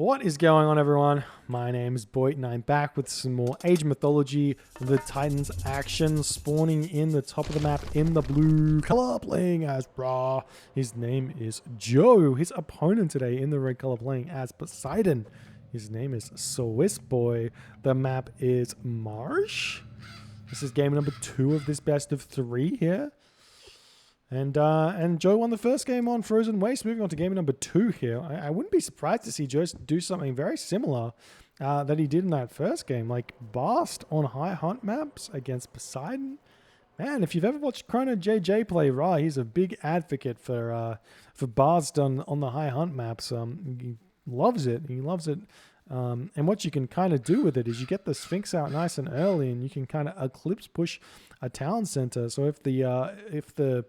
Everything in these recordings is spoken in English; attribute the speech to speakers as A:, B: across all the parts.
A: What is going on, everyone? My name is Boyd and I'm back with some more Age of Mythology, the Titans action, spawning in the top of the map in the blue color, playing as Bra. His name is Joe. His opponent today in the red color playing as Poseidon. His name is Swissboy. The map is Marsh. This is game number 2 of this best of 3 here. And Joe won the first game on Frozen Waste. Moving on to game number 2 here. I wouldn't be surprised to see Joe do something very similar that he did in that first game. Like Bast on high hunt maps against Poseidon. Man, if you've ever watched Chrono JJ play Ra, he's a big advocate for Bast on the high hunt maps. He loves it. He loves it. And what you can kind of do with it is you get the Sphinx out nice and early, and you can kind of eclipse push a town center. So if the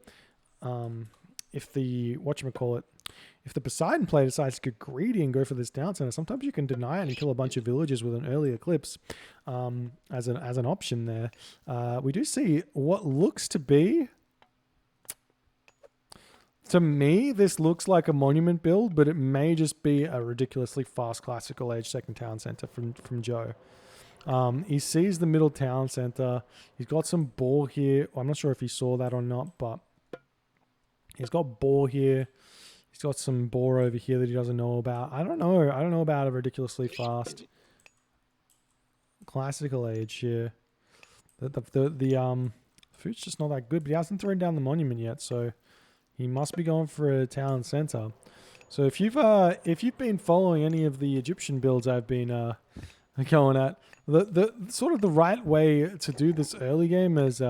A: Poseidon player decides to get greedy and go for this town center, sometimes you can deny it and kill a bunch of villagers with an early eclipse as an option there. We do see what looks to be, to me, this looks like a monument build, but it may just be a ridiculously fast classical age second town center from Joe. He sees the middle town center. He's got some boar here. I'm not sure if he saw that or not, but he's got boar here. He's got some boar over here that he doesn't know about. I don't know about a ridiculously fast classical age here. The food's just not that good, but he hasn't thrown down the monument yet, so he must be going for a town center. So if you've been following any of the Egyptian builds I've been going at, the sort of the right way to do this early game as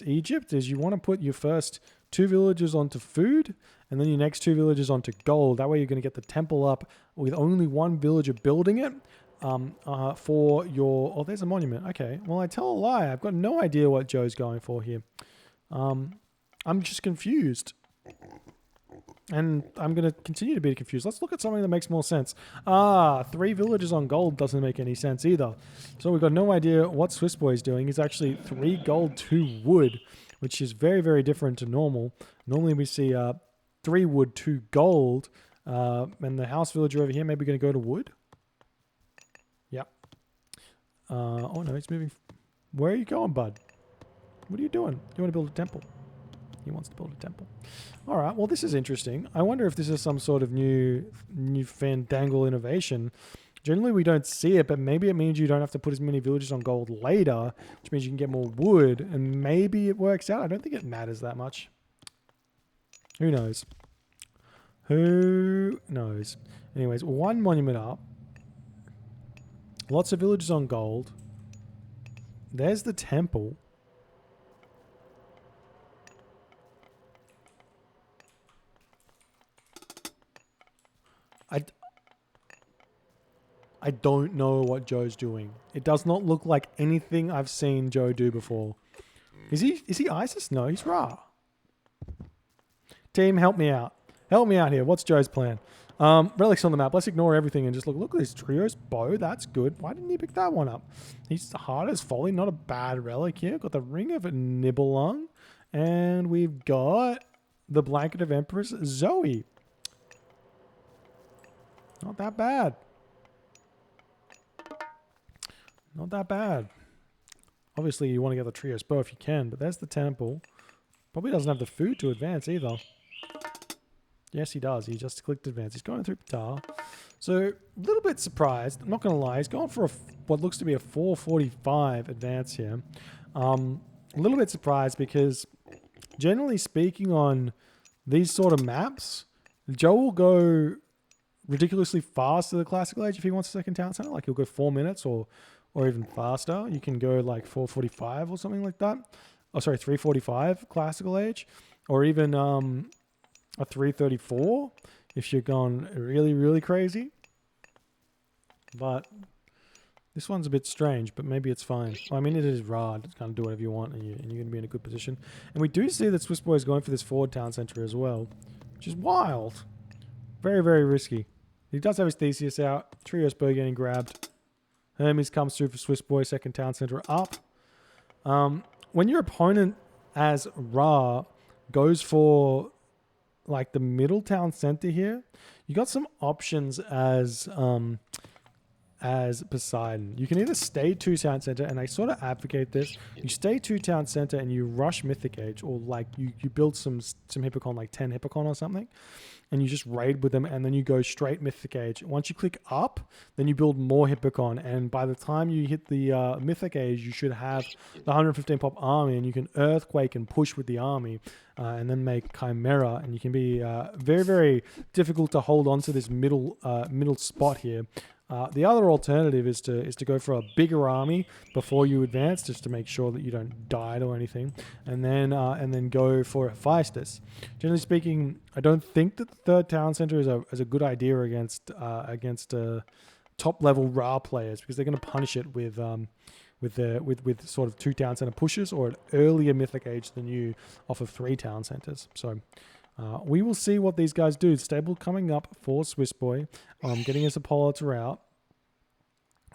A: Egypt is you want to put your first 2 villages onto food and then your next 2 villages onto gold. That way you're going to get the temple up with only 1 villager building it for your... Oh, there's a monument. Okay. Well, I tell a lie. I've got no idea what Joe's going for here. I'm just confused. And I'm going to continue to be confused. Let's look at something that makes more sense. 3 villages on gold doesn't make any sense either. So we've got no idea what Swissboy is doing. He's actually 3 gold, 2 wood, which is very, very different to normal. Normally we see 3 wood, 2 gold. And the house villager over here, maybe going to go to wood. Yep. Oh no, he's moving. Where are you going, bud? What are you doing? You want to build a temple? He wants to build a temple. All right, well, this is interesting. I wonder if this is some sort of new fandangle innovation. Generally, we don't see it, but maybe it means you don't have to put as many villages on gold later, which means you can get more wood, and maybe it works out. I don't think it matters that much. Who knows? Who knows? Anyways, 1 monument up. Lots of villages on gold. There's the temple. I don't know what Joe's doing. It does not look like anything I've seen Joe do before. Is he Isis? No, he's Ra. Team, help me out. Help me out here. What's Joe's plan? Relics on the map. Let's ignore everything and just look at this Trio's bow. That's good. Why didn't he pick that one up? He's hard as folly. Not a bad relic here. Got the Ring of Nibelung. And we've got the Blanket of Empress Zoe. Not that bad. Not that bad. Obviously, you want to get the Trio's bow if you can, but there's the temple. Probably doesn't have the food to advance either. Yes, he does. He just clicked advance. He's going through Ptah. So, a little bit surprised. I'm not going to lie. He's going for what looks to be a 445 advance here. A little bit surprised because, generally speaking, on these sort of maps, Joe will go ridiculously fast to the classical age if he wants a second town center. Like, he'll go 4 minutes or even faster. You can go like 445 or something like that. Oh, sorry, 345 classical age, or even a 334 if you're going really, really crazy. But this one's a bit strange, but maybe it's fine. Well, I mean, it is Ra. It's kind of do whatever you want, and you're going to be in a good position. And we do see that Swissboy is going for this forward town center as well, which is wild. Very, very risky. He does have his Theseus out. Trio's bow getting grabbed. Hermes comes through for Swissboy, second town center up. When your opponent as Ra goes for like the middle town center here, you got some options as Poseidon. You can either stay 2 town center, and I sort of advocate this. You stay 2 town center and you rush Mythic Age, or like you build some Hippocon, like 10 Hippocon or something, and you just raid with them, and then you go straight Mythic Age. Once you click up, then you build more Hippocon, and by the time you hit the Mythic Age, you should have the 115 pop army, and you can Earthquake and push with the army, and then make Chimera, and you can be very, very difficult to hold on to this middle spot here. The other alternative is to go for a bigger army before you advance, just to make sure that you don't die or anything, and then go for Hephaestus. Generally speaking, I don't think that the 3rd town center is a good idea against top level Ra players, because they're going to punish it with sort of 2 town center pushes, or an earlier Mythic Age than you off of 3 town centers. So. We will see what these guys do. Stable coming up for Swissboy. Getting his Apollo to route.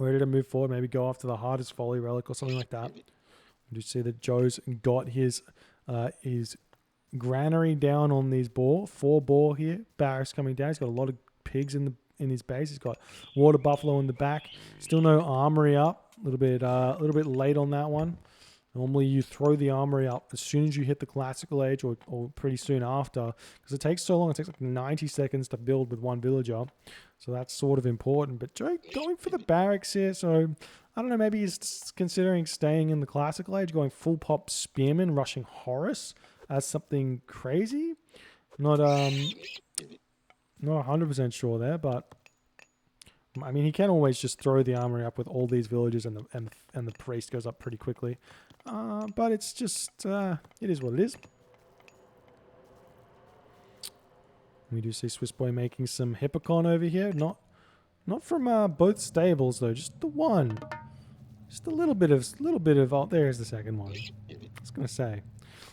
A: Ready to move forward. Maybe go after the hardest Folly Relic or something like that. You see that Joe's got his granary down on these boar. 4 boar here. Barracks coming down. He's got a lot of pigs in his base. He's got water buffalo in the back. Still no armory up. A little bit late on that one. Normally you throw the armory up as soon as you hit the classical age, or pretty soon after, because it takes so long. It takes like 90 seconds to build with 1 villager. So that's sort of important. But Joe going for the barracks here. So I don't know, maybe he's considering staying in the classical age, going full pop spearman, rushing Horus as something crazy. Not 100% sure there, but I mean, he can always just throw the armory up with all these villagers, and the priest goes up pretty quickly. But it's just, it is what it is. We do see Swissboy making some Hippocon over here. Not from both stables though, just the one. Just a little bit of. Oh, there's the second one. I was gonna say,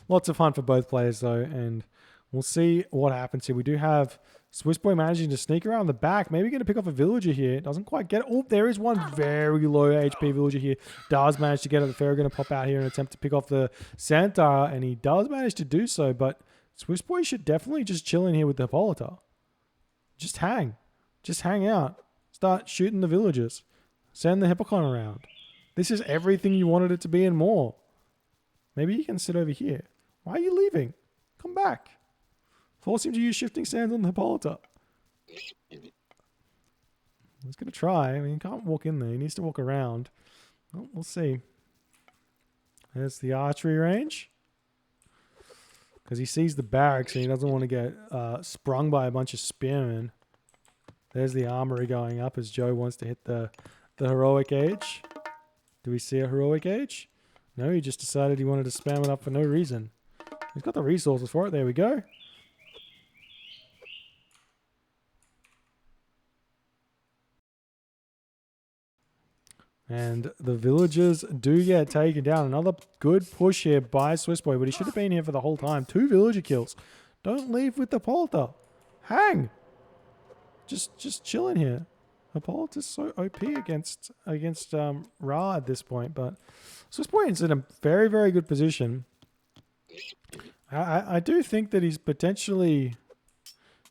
A: lots of fun for both players though, and we'll see what happens here. We do have Swissboy managing to sneak around the back. Maybe going to pick off a villager here. Doesn't quite get it. Oh, there is one very low HP villager here. Does manage to get it. The Pharaoh going to pop out here and attempt to pick off the Centaur, and he does manage to do so, but Swissboy should definitely just chill in here with the Hippolyta. Just hang out. Start shooting the villagers. Send the Hippocon around. This is everything you wanted it to be and more. Maybe you can sit over here. Why are you leaving? Come back. Force him to use shifting sands on the Hippolyta. He's going to try. I mean, he can't walk in there. He needs to walk around. Well, we'll see. There's the archery range. Because he sees the barracks and he doesn't want to get sprung by a bunch of spearmen. There's the armory going up as Joe wants to hit the heroic age. Do we see a heroic age? No, he just decided he wanted to spam it up for no reason. He's got the resources for it. There we go. And the villagers do get taken down. Another good push here by Swissboy, but he should have been here for the whole time. 2 villager kills. Don't leave with the Hippolyta. Hang. Just chilling here. Hippolyta's so OP against Ra at this point, but Swissboy is in a very, very good position. I do think that he's potentially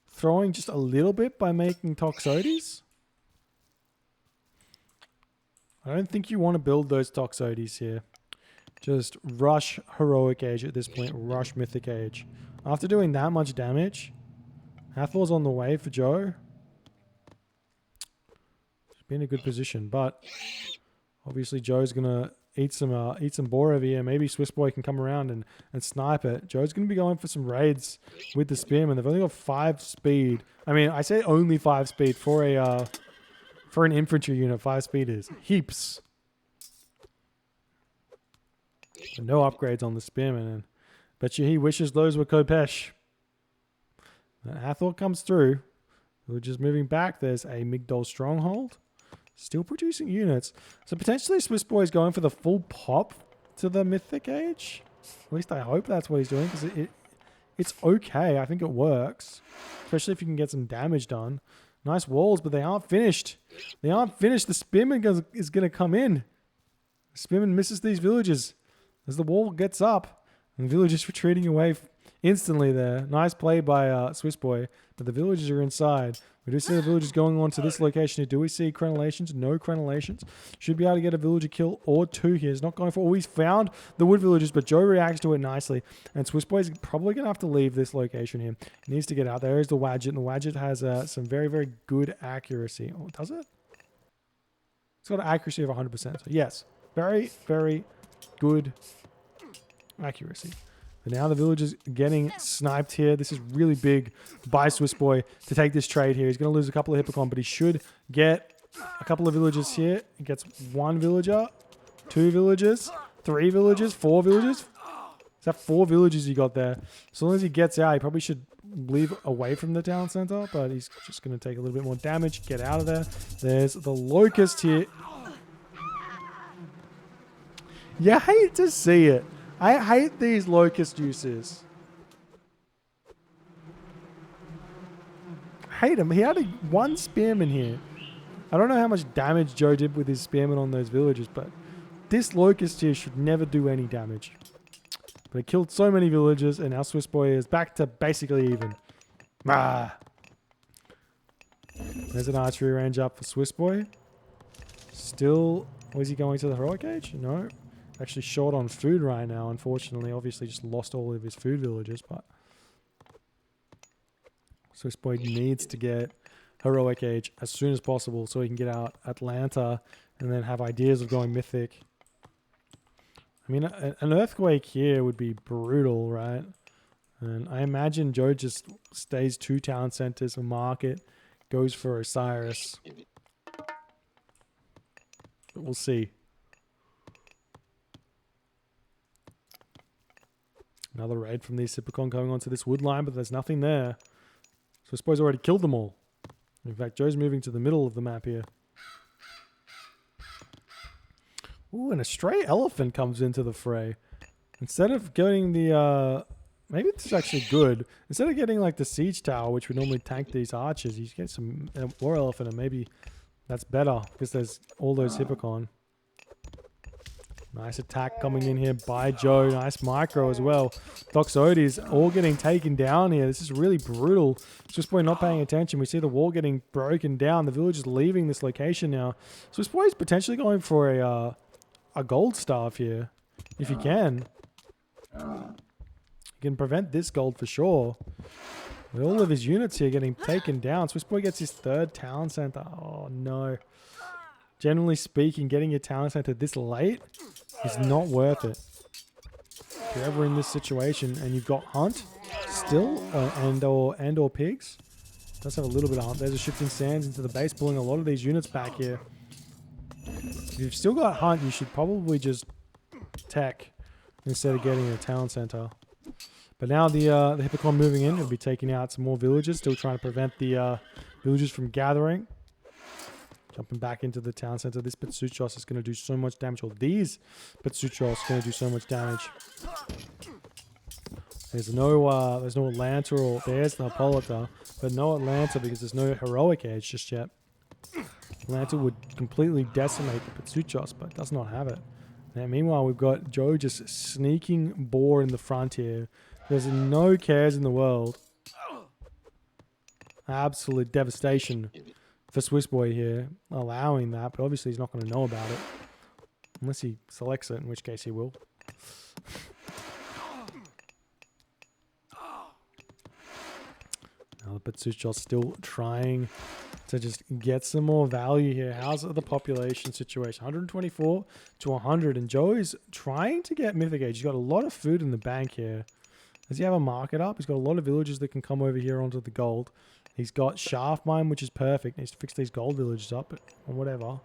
A: throwing just a little bit by making Toxotes. I don't think you want to build those Toxotes here. Just rush Heroic Age at this point. Rush Mythic Age. After doing that much damage, Hathor's on the way for Joe. He's been in a good position, but obviously Joe's going to eat some boar over here. Maybe Swissboy can come around and snipe it. Joe's going to be going for some raids with the Spearman. They've only got 5 speed. I mean, I say only 5 speed for a... For an infantry unit, 5 speed is heaps. But no upgrades on the Spearman. And bet you he wishes those were Kopesh. Hathor comes through. We're just moving back. There's a Migdol stronghold. Still producing units. So potentially Swissboy is going for the full pop to the Mythic Age. At least I hope that's what he's doing, because it's okay. I think it works. Especially if you can get some damage done. Nice walls, but they aren't finished. They aren't finished. The Spearman is going to come in. The Spearman misses these villagers as the wall gets up. And the villagers retreating away instantly there. Nice play by Swissboy. But the villagers are inside. We do see the villagers going on to this location here. Do we see crenellations? No crenellations. Should be able to get a villager kill or two here. He's not going for... Oh, he's found the wood villagers, but Joe reacts to it nicely. And Swissboy is probably going to have to leave this location here. He needs to get out. There is the Wadget. And the Wadget has some very, very good accuracy. Oh, does it? It's got an accuracy of 100%. So yes, very, very good accuracy. But now the villagers getting sniped here. This is really big by Swissboy to take this trade here. He's going to lose a couple of Hippocon, but he should get a couple of villagers here. He gets 1 villager, 2 villagers, 3 villagers, 4 villagers. Is that 4 villagers he got there? As long as he gets out, he probably should leave away from the town center, but he's just going to take a little bit more damage, get out of there. There's the locust here. You hate to see it. I hate these locust juices. I hate him. He had one spearman here. I don't know how much damage Joe did with his spearman on those villagers, but this locust here should never do any damage. But it killed so many villagers, and now Swissboy is back to basically even. Ah. There's an archery range up for Swissboy. Still, was he going to the heroic age? No. Actually short on food right now, unfortunately. Obviously just lost all of his food villagers, but Swissboy needs to get heroic age as soon as possible so he can get out Atlanta and then have ideas of going mythic. I mean, an earthquake here would be brutal, right? And I imagine Joe just stays 2 town centers, a market, goes for Osiris. But we'll see. Another raid from the Hippocon going onto this wood line, but there's nothing there. So Swissboy's already killed them all. In fact, Joe's moving to the middle of the map here. Ooh, and a stray elephant comes into the fray. Instead of getting the... maybe this is actually good. Instead of getting like the siege tower, which would normally tank these archers, you get some war elephant, and maybe that's better because there's all those Hippocon. Nice attack coming in here by Joe. Nice micro as well. Doxotes all getting taken down here. This is really brutal. Swissboy not paying attention. We see the wall getting broken down. The village is leaving this location now. Swissboy is potentially going for a gold staff here. If he can. He can prevent this gold for sure. With all of his units here getting taken down. Swissboy gets his 3rd town center. Oh no. Generally speaking, getting your town center this late is not worth it. If you're ever in this situation and you've got hunt still, and or pigs, does have a little bit of hunt. There's a shifting sands into the base, pulling a lot of these units back here. If you've still got hunt, you should probably just tech instead of getting a town center. But now the Hippocon moving in, will be taking out some more villagers, still trying to prevent the villagers from gathering. Jumping back into the town center. This Petsuchos is going to do so much damage. Or these Petsuchos are going to do so much damage. There's no Atlanta, or there's the Hippolyta, but no Atlanta because there's no heroic age just yet. Atlanta would completely decimate the Petsuchos, but does not have it. Now, meanwhile, we've got Joe just sneaking boar in the front here. There's no cares in the world. Absolute devastation for Swissboy here, allowing that, but obviously he's not going to know about it. Unless he selects it, in which case he will. Now the Petsuchos still trying to just get some more value here. How's the population situation? 124 to 100, and Joe is trying to get Mythic Age. He's got a lot of food in the bank here. Does he have a market up? He's got a lot of villagers that can come over here onto the gold. He's got Shaft Mine, which is perfect. He needs to fix these gold villages up, or whatever.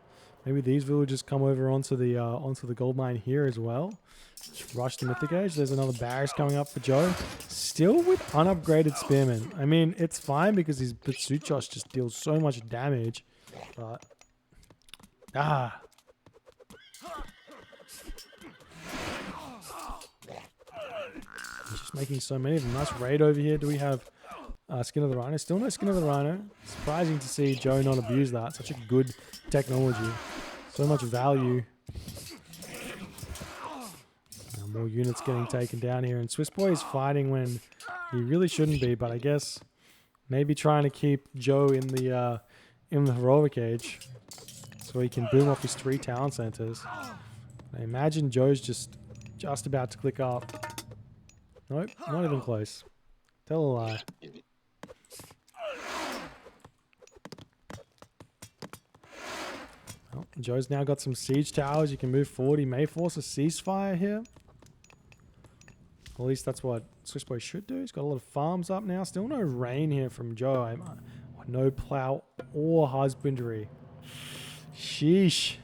A: Maybe these villagers come over onto the gold mine here as well. Just rush the Mythic Age. There's another barracks coming up for Joe. Still with unupgraded Spearmen. I mean, it's fine because his Petsuchos just deals so much damage. But... He's just making so many of them. Nice raid over here. Do we have... Skin of the Rhino. Still no Skin of the Rhino. Surprising to see Joe not abuse that. Such a good technology. So much value. Now More units getting taken down here. And Swissboy is fighting when he really shouldn't be. But I guess maybe trying to keep Joe in the heroic age so he can boom off his 3 town centers. I imagine Joe's just about to click up. Nope, not even close. Tell a lie. Well, Joe's now got some siege towers. You can move forward. He may force a ceasefire here. At least that's what Swissboy should do. He's got a lot of farms up now. Still no rain here from Joe. No plow or husbandry. Sheesh.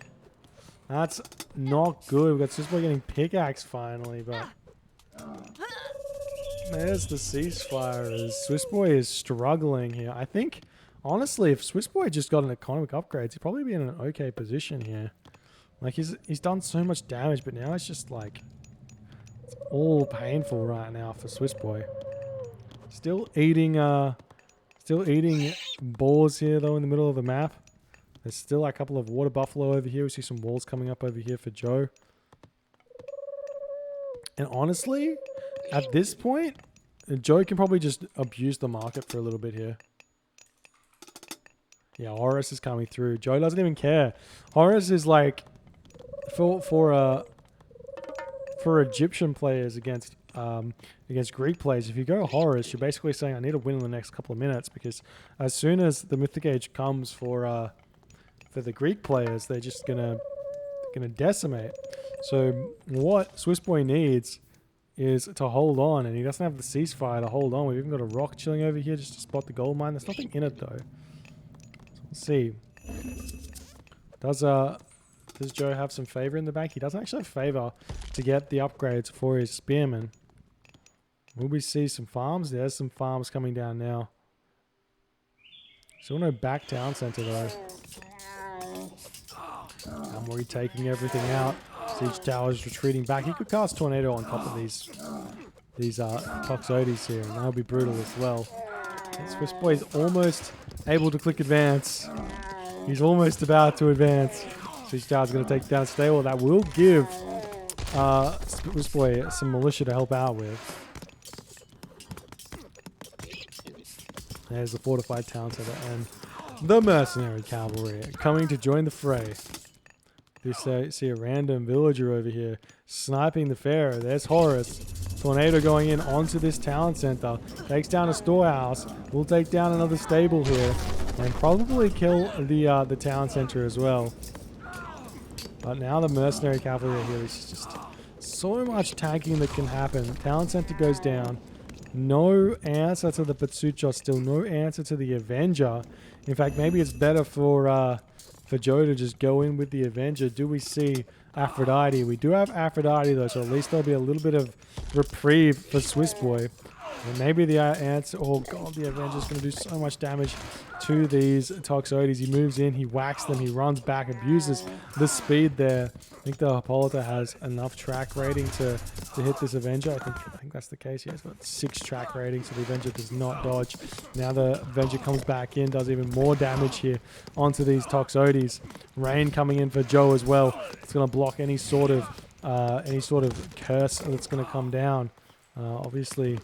A: That's not good. We've got Swissboy getting pickaxe finally, but there's the ceasefire. Swissboy is struggling here. I think, honestly, if Swissboy just got an economic upgrade, he'd probably be in an okay position here. Like, he's done so much damage, but now it's just like, it's all painful right now for Swissboy. Still eating boars here, though, in the middle of the map. There's still a couple of water buffalo over here. We see some walls coming up over here for Joe. And honestly, at this point, Joe can probably just abuse the market for a little bit here. Yeah, Horus is coming through. Joe doesn't even care. Horus is like, for Egyptian players against Greek players, if you go Horus, you're basically saying I need to win in the next couple of minutes, because as soon as the Mythic Age comes for the Greek players, they're just gonna decimate. So what Swissboy needs is to hold on, and he doesn't have the ceasefire to hold on. We've even got a rock chilling over here just to spot the gold mine. There's nothing in it though. So let's see. Does Joe have some favor in the bank? He doesn't actually have favor to get the upgrades for his spearmen. Will we see some farms? There's some farms coming down now. Still no back town center though. Amory taking everything out. Siege towers retreating back. He could cast Tornado on top of these Toxotes here, and that'll be brutal as well. Swissboy is almost able to click advance. He's almost about to advance. Siege tower's going to take down Stable. That will give Swissboy some militia to help out with. There's the fortified town center and the mercenary cavalry coming to join the fray. You see a random villager over here sniping the pharaoh. There's Horus. Tornado going in onto this town center. Takes down a storehouse. We'll take down another stable here and probably kill the town center as well. But now the mercenary cavalry are here. There's just so much tanking that can happen. Town center goes down. No answer to the Patsucho still. No answer to the Avenger. In fact, maybe it's better for Joe to just go in with the Avenger. Do we see Aphrodite? We do have Aphrodite though, so at least there'll be a little bit of reprieve for Swissboy. And maybe the answer... Oh god, the Avenger's going to do so much damage to these Toxotes. He moves in, he whacks them, he runs back, abuses the speed there. I think the Hippolyta has enough track rating to hit this Avenger. I think that's the case. Yeah, it's got 6 track ratings, so the Avenger does not dodge. Now the Avenger comes back in, does even more damage here onto these Toxotes. Rain coming in for Joe as well. It's going to block any sort of curse that's going to come down. Obviously...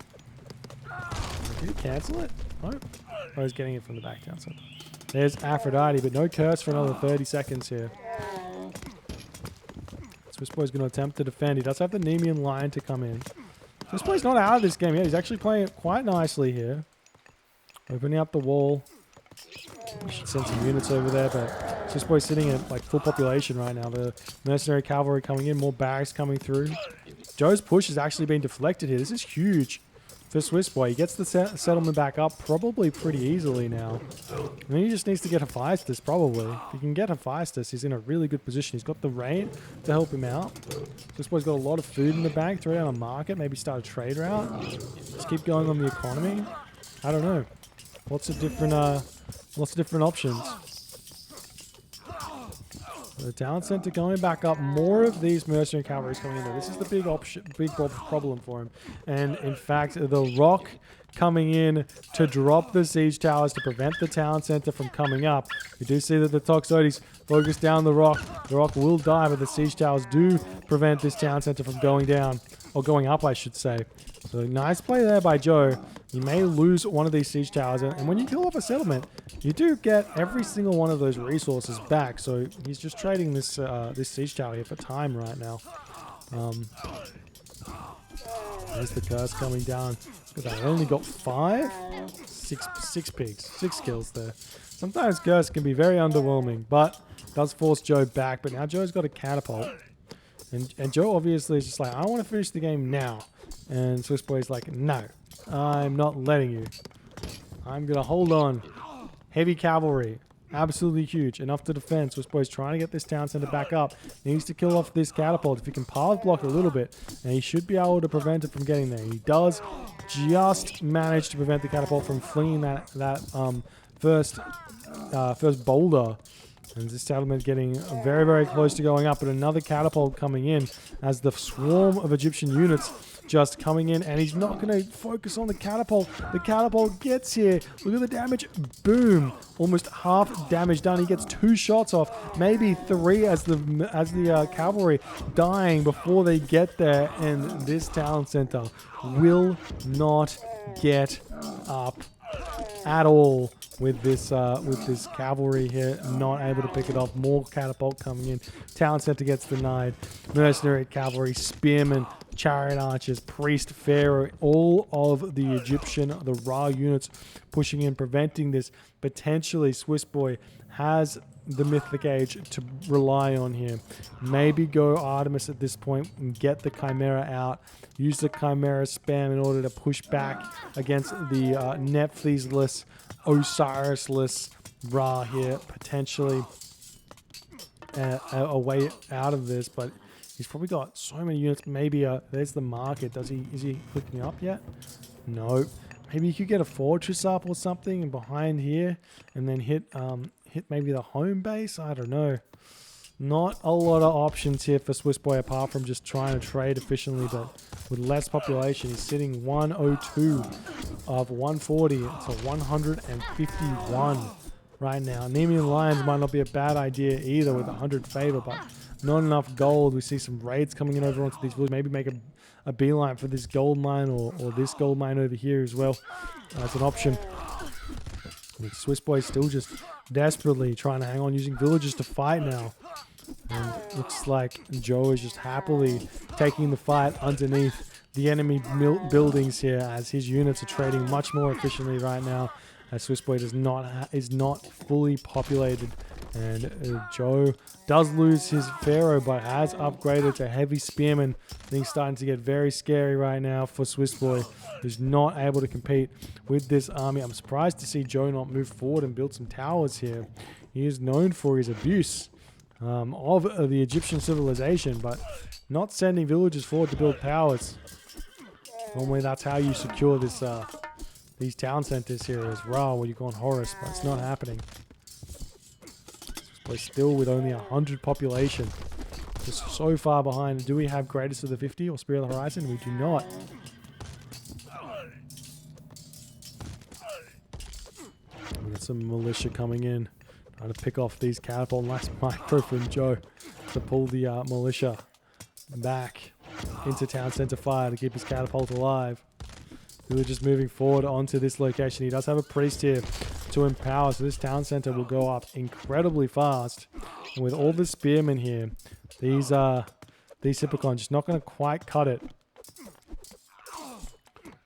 A: Did he cancel it? Nope. Oh, he's getting it from the back down. So there's Aphrodite, but no curse for another 30 seconds here. Swissboy's going to attempt to defend. He does have the Nemean line to come in. Swissboy's not out of this game yet. He's actually playing it quite nicely here. Opening up the wall. We should send some units over there, but Swissboy's sitting at like full population right now. The mercenary cavalry coming in, more barracks coming through. Joe's push has actually been deflected here. This is huge for Swissboy. He gets the settlement back up probably pretty easily now. And then he just needs to get Hephaestus, probably. If he can get Hephaestus, he's in a really good position. He's got the rain to help him out. Swissboy's got a lot of food in the bank. Throw it on a market, maybe start a trade route. Just keep going on the economy. I don't know. Lots of different options. The talent center going back up. More of these mercenary cavalry coming in there. This is the big problem for him. And in fact, the rock coming in to drop the siege towers to prevent the town center from coming up. We do see that the Toxotes focus down the rock. The rock will die, but the siege towers do prevent this town center from going down, or going up, I should say. So nice play there by Joe. You may lose one of these siege towers, and when you kill off a settlement, you do get every single one of those resources back. So he's just trading this this siege tower here for time right now. There's the curse coming down. Look at that. I only got 6 pigs, 6 kills there. Sometimes curse can be very underwhelming, but does force Joe back. But now Joe's got a catapult, and Joe obviously is just like, I want to finish the game now. And Swissboy's like, no, I'm not letting you. I'm gonna hold on. Heavy cavalry. Absolutely huge. Enough to defend. Swissboy's trying to get this town center back up. He needs to kill off this catapult. If he can path block a little bit, and he should be able to prevent it from getting there. He does just manage to prevent the catapult from flinging that first boulder. And this settlement getting very, very close to going up. But another catapult coming in as the swarm of Egyptian units just coming in, and he's not going to focus on the catapult. The catapult gets here. Look at the damage. Boom. Almost half damage done. He gets 2 shots off, maybe 3 as the cavalry dying before they get there, and this town center will not get up at all with this cavalry here, not able to pick it off. More catapult coming in. Town center gets denied. Mercenary cavalry, spearmen, chariot archers, priest, pharaoh, all of the Egyptian, the Ra units pushing in, preventing this. Potentially Swissboy has the Mythic Age to rely on here. Maybe go Artemis at this point and get the Chimera out. Use the Chimera spam in order to push back against the Nephthys-less, Osiris-less Ra here. Potentially a way out of this, but he's probably got so many units. Maybe there's the market. Is he clicking up yet? No. Maybe you could get a fortress up or something and behind here, and then hit maybe the home base. I don't know. Not a lot of options here for Swissboy apart from just trying to trade efficiently, but with less population. He's sitting 102 of 140 to 151 right now. Nemean Lions might not be a bad idea either with 100 favor, but not enough gold. We see some raids coming in over onto these villages. Maybe make a beeline for this gold mine or this gold mine over here as well. That's an option. Swissboy still just desperately trying to hang on, using villagers to fight now. And looks like Joe is just happily taking the fight underneath the enemy buildings here, as his units are trading much more efficiently right now, as Swissboy is not fully populated. And Joe does lose his pharaoh, but has upgraded to heavy spearman. Things starting to get very scary right now for Swissboy, who's not able to compete with this army. I'm surprised to see Joe not move forward and build some towers here. He is known for his abuse of the Egyptian civilization, but not sending villagers forward to build towers. Normally that's how you secure this these town centers here as Ra, where you go on Horus, but it's not happening. We're still with only 100 population. Just so far behind. Do we have Greatest of the 50 or Spear of the Horizon? We do not. We got some militia coming in, trying to pick off these catapult. Nice micro from Joe to pull the militia back into town center fire to keep his catapult alive. We're just moving forward onto this location. He does have a priest here to empower, so this town center will go up incredibly fast. And with all the spearmen here, these Hippocons just not going to quite cut it.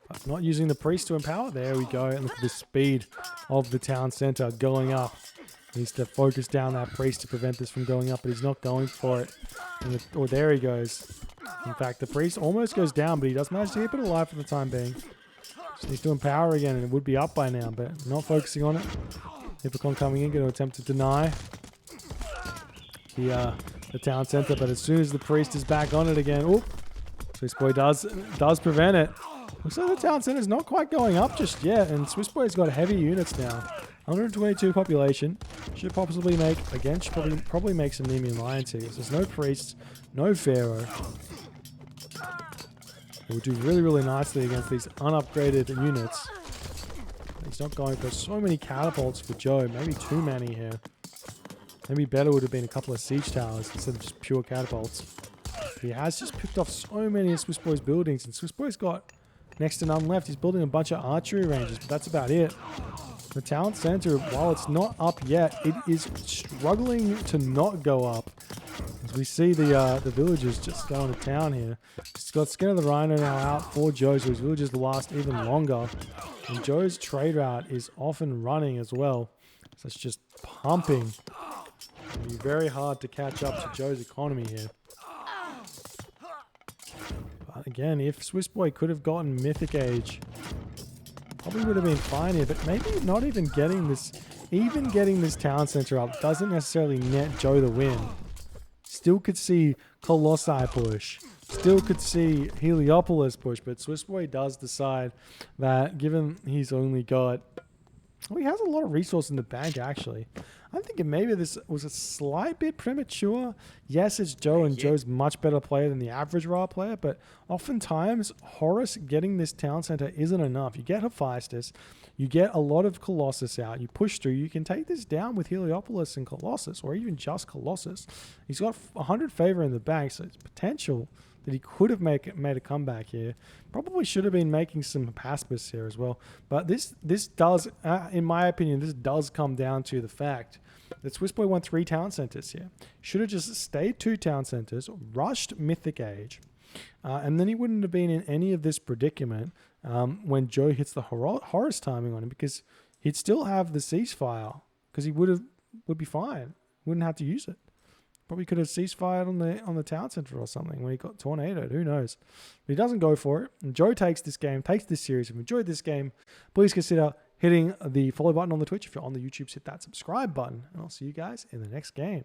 A: But not using the priest to empower. There we go. And look at the speed of the town center going up. He needs to focus down that priest to prevent this from going up, but he's not going for it. And there he goes. In fact, the priest almost goes down, but he does manage to keep it alive for the time being. Just needs to empower again, and it would be up by now, but not focusing on it. Hippocon coming in, going to attempt to deny the town center, but as soon as the priest is back on it again, oh, Swissboy does prevent it. Looks like the town center is not quite going up just yet, and Swissboy's got heavy units now. 122 population. Should possibly make, again, should probably make some Nemean Lions here. So there's no priests, no pharaoh. It would do really, really nicely against these unupgraded units. He's not going for so many catapults for Joe. Maybe too many here. Maybe better would have been a couple of siege towers instead of just pure catapults. He has just picked off so many of Swissboy's buildings, and Swissboy's got next to none left. He's building a bunch of archery ranges, but that's about it. The town center, while it's not up yet, it is struggling to not go up. As we see the villagers just going to town here. He's got Skin of the Rhino now out for Joe, so his villagers last even longer. And Joe's trade route is off and running as well. So it's just pumping. It'll be very hard to catch up to Joe's economy here. But again, if Swissboy could have gotten Mythic Age, probably would have been fine here. But maybe not even getting this town center up doesn't necessarily net Joe the win. Still could see Colossi push. Still could see Heliopolis push. But Swissboy does decide that given he's only got... Well, he has a lot of resource in the bank, actually. I'm thinking maybe this was a slight bit premature. Yes, it's Joe, and Joe's much better player than the average raw player, but oftentimes Horus getting this town center isn't enough. You get Hephaestus, you get a lot of Colossus out, you push through, you can take this down with Heliopolis and Colossus, or even just Colossus. He's got 100 favor in the bank, so it's potential that he could have made a comeback here. Probably should have been making some Paspis here as well. But this does, in my opinion, this does come down to the fact that Swissboy won 3 town centers here. Should have just stayed 2 town centers, rushed Mythic Age, and then he wouldn't have been in any of this predicament when Joe hits the Horus timing on him, because he'd still have the ceasefire, because he would be fine. Wouldn't have to use it. Probably could have ceasefired on the town center or something when he got tornadoed. Who knows? But he doesn't go for it. And Joe takes this game, takes this series. If you enjoyed this game, please consider hitting the follow button on the Twitch. If you're on the YouTube, hit that subscribe button. And I'll see you guys in the next game.